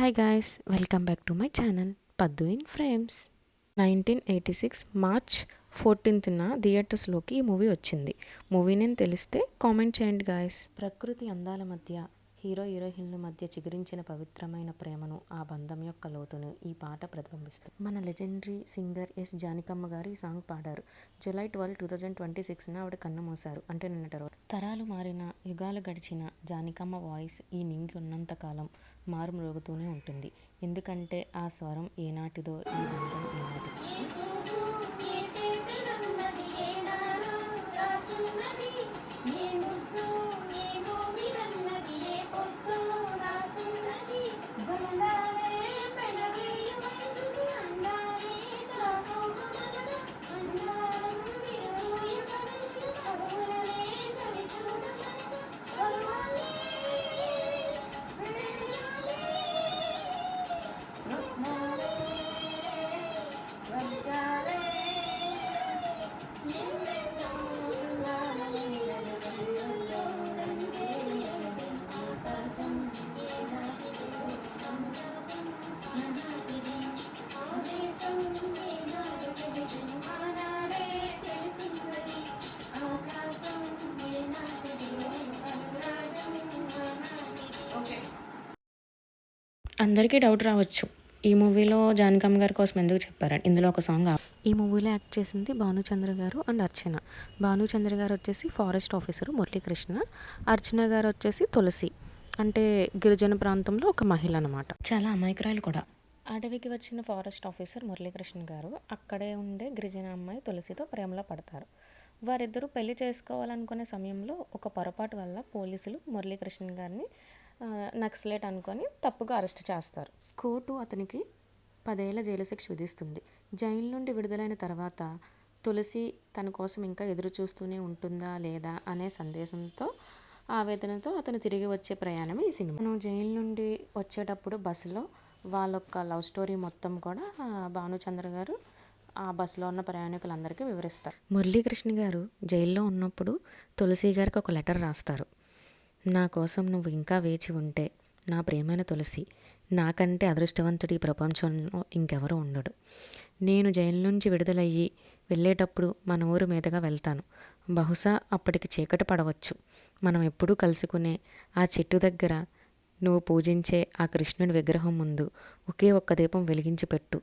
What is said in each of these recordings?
Hi guys, welcome back to my channel పద్దు in frames. 1986 March 14న థియేటర్స్లోకి ఈ movie వచ్చింది. Movie name తెలిస్తే comment చేయండి గాయ్స్. ప్రకృతి అందాల మధ్య హీరోయిన్ల మధ్య చిగురించిన పవిత్రమైన ప్రేమను, ఆ బంధం యొక్క లోతును ఈ పాట ప్రతిబింబిస్తుంది. మన లెజెండరీ సింగర్ ఎస్ జానకమ్మ గారు ఈ సాంగ్ పాడారు. జూలై 12, 2026న ఆవిడ కన్ను మూశారు. అంటే నిన్నటి రోజు. తరాలు మారిన, యుగాలు గడిచిన జానకమ్మ వాయిస్ ఈ నింగి ఉన్నంతకాలం మారుమ్రోగుతూనే ఉంటుంది. ఎందుకంటే ఆ స్వరం ఏనాటిదో, ఈ బంధం ఏనాటిదో. అందరికీ డౌట్ రావచ్చు, ఈ మూవీలో జానకమ్మ గారి కోసం ఎందుకు చెప్పారని. ఇందులో ఒక సాంగ్ ఈ మూవీలో యాక్ట్ చేసింది భానుచంద్ర గారు అండ్ అర్చన. భానుచంద్ర గారు వచ్చేసి ఫారెస్ట్ ఆఫీసరు మురళీకృష్ణ, అర్చన గారు వచ్చేసి తులసి, అంటే గిరిజన ప్రాంతంలో ఒక మహిళ అనమాట. చాలా అమాయకురాలు కూడా. అడవికి వచ్చిన ఫారెస్ట్ ఆఫీసర్ మురళీకృష్ణ గారు అక్కడే ఉండే గిరిజన అమ్మాయి తులసితో ప్రేమలో పడతారు. వారిద్దరూ పెళ్లి చేసుకోవాలనుకునే సమయంలో ఒక పొరపాటు వల్ల పోలీసులు మురళీకృష్ణ గారిని నక్సలైట్ అనుకొని తప్పుగా అరెస్ట్ చేస్తారు. కోర్టు అతనికి 10 ఏళ్ల జైలు శిక్ష విధిస్తుంది. జైలు నుండి విడుదలైన తర్వాత తులసి తన కోసం ఇంకా ఎదురు చూస్తూనే ఉంటుందా లేదా అనే సందేశంతో, ఆవేదనతో అతను తిరిగి వచ్చే ప్రయాణమే ఈ సినిమా. మనం జైలు నుండి వచ్చేటప్పుడు బస్సులో వాళ్ళొక్క లవ్ స్టోరీ మొత్తం కూడా భానుచంద్ర గారు ఆ బస్సులో ఉన్న ప్రయాణికులందరికీ వివరిస్తారు. మురళీకృష్ణ గారు జైల్లో ఉన్నప్పుడు తులసి గారికి ఒక లెటర్ రాస్తారు. నా కోసం నువ్వు ఇంకా వేచి ఉంటే, నా ప్రియమైన తులసి, నాకంటే అదృష్టవంతుడి ప్రపంచంలో ఇంకెవరూ ఉండడు. నేను జైలు నుంచి విడుదలయ్యి వెళ్ళేటప్పుడు మన ఊరు మీదుగా వెళ్తాను. బహుశా అప్పటికి చీకటి పడవచ్చు. మనం ఎప్పుడూ కలుసుకునే ఆ చెట్టు దగ్గర నువ్వు పూజించే ఆ కృష్ణుని విగ్రహం ముందు ఒకే ఒక్క దీపం వెలిగించి పెట్టు.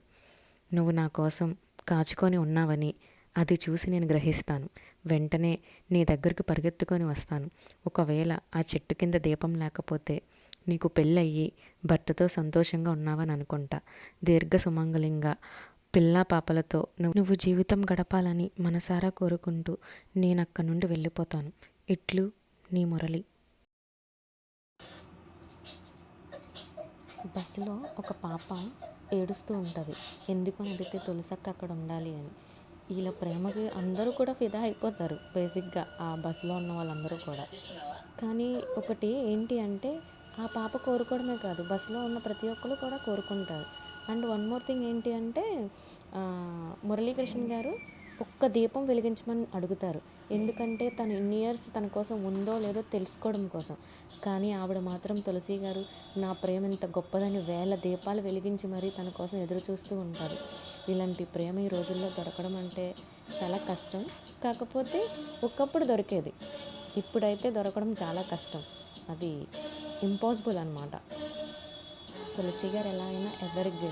నువ్వు నా కోసం కాచుకొని ఉన్నావని అది చూసి నేను గ్రహిస్తాను. వెంటనే నీ దగ్గరికి పరిగెత్తుకొని వస్తాను. ఒకవేళ ఆ చెట్టు కింద దీపం లేకపోతే నీకు పెళ్ళయ్యి భర్తతో సంతోషంగా ఉన్నావని అనుకుంటా. దీర్ఘ సుమంగళంగా పిల్లా పాపలతో నువ్వు జీవితం గడపాలని మనసారా కోరుకుంటూ నేను అక్కడి నుండి వెళ్ళిపోతాను. ఇట్లు నీ మురళి. బస్సులో ఒక పాప ఏడుస్తూ ఉంటుంది. ఎందుకు అని అడిగితే తులసక్క అక్కడ ఉండాలి అని. వీళ్ళ ప్రేమకి అందరూ కూడా ఫిదా అయిపోతారు బేసిక్గా, ఆ బస్సులో ఉన్న వాళ్ళందరూ కూడా. కానీ ఒకటి ఏంటి అంటే, ఆ పాప కోరుకోవడమే కాదు, బస్సులో ఉన్న ప్రతి ఒక్కరు కూడా కోరుకుంటారు. అండ్ వన్ మోర్ థింగ్ ఏంటి అంటే, మురళీకృష్ణ గారు ఒక్క దీపం వెలిగించమని అడుగుతారు. ఎందుకంటే తను ఇన్ని ఇయర్స్ తన కోసం ఉందో లేదో తెలుసుకోవడం కోసం. కానీ ఆవిడ మాత్రం తులసి గారు నా ప్రేమ ఇంత గొప్పదని 1000 దీపాలు వెలిగించి మరీ తన కోసం ఎదురు చూస్తూ ఉంటారు. ఇలాంటి ప్రేమ ఈ రోజుల్లో దొరకడం అంటే చాలా కష్టం. కాకపోతే ఒకప్పుడు దొరికేది, ఇప్పుడైతే దొరకడం చాలా కష్టం. అది ఇంపాసిబుల్ అనమాట. తులసి గారు ఎలా అయినా ఎవరికి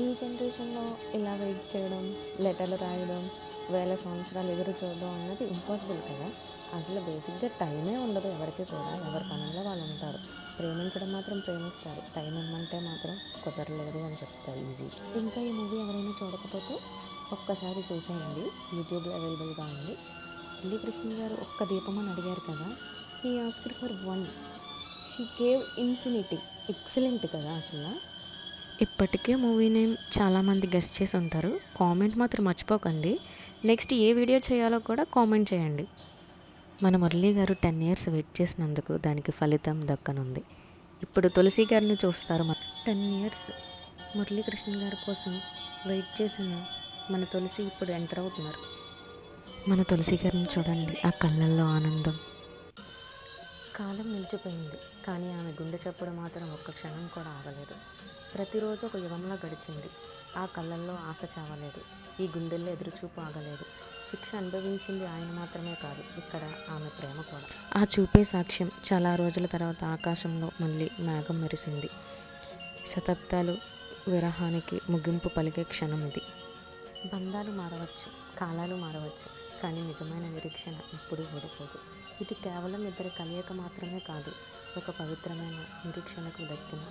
ఈ జనరేషన్లో ఇలా వెయిట్ చేయడం, లెటర్లు రాయడం, 1000 సంవత్సరాలు ఎదురు చూడడం అన్నది ఇంపాసిబుల్ కదా. అసలు బేసిక్గా టైమే ఉండదు ఎవరికి కూడా. ఎవరి పనుల్లో వాళ్ళు ఉంటారు. ప్రేమించడం మాత్రం ప్రేమిస్తారు, టైం ఇమ్మంటే మాత్రం కుదరలేదు అని చెప్తారు ఈజీ. ఇంకా ఈ మూవీ ఎవరైనా చూడకపోతే ఒక్కసారి చూసేయండి, యూట్యూబ్లో అవైలబుల్గా ఉంది. మురళీకృష్ణ గారు ఒక్క దీపం అని అడిగారు కదా, he asked for 1, she gave infinity. Excellent కదా అసలు. ఇప్పటికే మూవీ నేమ్ చాలామంది గెస్ట్ చేసి ఉంటారు. కామెంట్ మాత్రం మర్చిపోకండి. నెక్స్ట్ ఏ వీడియో చేయాలో కూడా కామెంట్ చేయండి. మన మురళీ గారు 10 years వెయిట్ చేసినందుకు దానికి ఫలితం దక్కనుంది. ఇప్పుడు తులసి గారిని చూస్తారు. 10 years మురళీకృష్ణ గారి కోసం వెయిట్ చేసిన మన తులసి ఇప్పుడు ఎంటర్ అవుతున్నారు. మన తులసి గారిని చూడండి, ఆ కళ్ళల్లో ఆనందం. కాలం నిలిచిపోయింది, కానీ ఆమె గుండె చప్పుడు మాత్రం ఒక్క క్షణం కూడా ఆగలేదు. ప్రతిరోజు ఒక యుగంలా గడిచింది. ఆ కళ్ళల్లో ఆశ చావలేదు, ఈ గుండెల్లో ఎదురుచూపు ఆగలేదు. శిక్ష అనుభవించింది ఆయన మాత్రమే కాదు, ఇక్కడ ఆమె ప్రేమ కూడా. ఆ చూపే సాక్ష్యం. చాలా రోజుల తర్వాత ఆకాశంలో మళ్ళీ మేఘం మెరిసింది. శతాబ్దాలు విరహానికి ముగింపు పలికే క్షణం ఇది. బంధాలు మారవచ్చు, కాలాలు మారవచ్చు, కానీ నిజమైన నిరీక్షణ ఎప్పుడూ ఓడిపోదు. ఇది కేవలం ఇద్దరి కలయిక మాత్రమే కాదు, ఒక పవిత్రమైన నిరీక్షణకు దక్కిన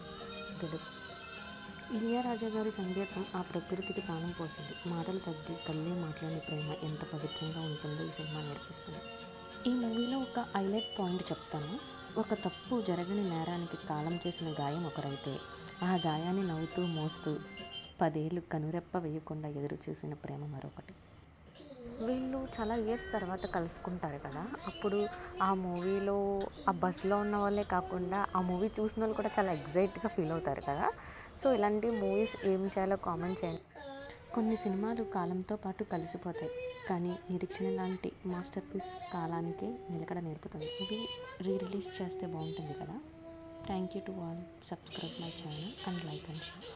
గెలుపు. ఇళయరాజా గారి సంగీతం ఆ ప్రకృతికి ప్రాణం పోసింది. మాటలు తగ్గి తల్లి మాట్లాడే ప్రేమ ఎంత పవిత్రంగా ఉంటుందో ఈ సినిమా నేర్పిస్తుంది. ఈ మూవీలో ఒక హైలైట్ పాయింట్ చెప్తాను. ఒక తప్పు జరగని నేరానికి కాలం చేసిన గాయం ఒకరైతే, ఆ గాయాన్ని నవ్వుతూ మోస్తూ 10 ఏళ్ళు కనురెప్ప వేయకుండా ఎదురు చూసిన ప్రేమ మరొకటి. వీళ్ళు చాలా ఇయర్స్ తర్వాత కలుసుకుంటారు కదా, అప్పుడు ఆ మూవీలో ఆ బస్సులో ఉన్న వాళ్ళే కాకుండా ఆ మూవీ చూసిన వాళ్ళు కూడా చాలా ఎగ్జైట్గా ఫీల్ అవుతారు కదా. సో ఇలాంటి మూవీస్ ఏం చేయాలో కామెంట్ చేయండి. కొన్ని సినిమాలు కాలంతో పాటు కలిసిపోతాయి, కానీ నిరీక్షణ లాంటి మాస్టర్ పీస్ కాలానికి నిలకడ నేర్పుతుంది. ఇవి రిలీజ్ చేస్తే బాగుంటుంది కదా. Thank you to all. Subscribe my channel and like and share.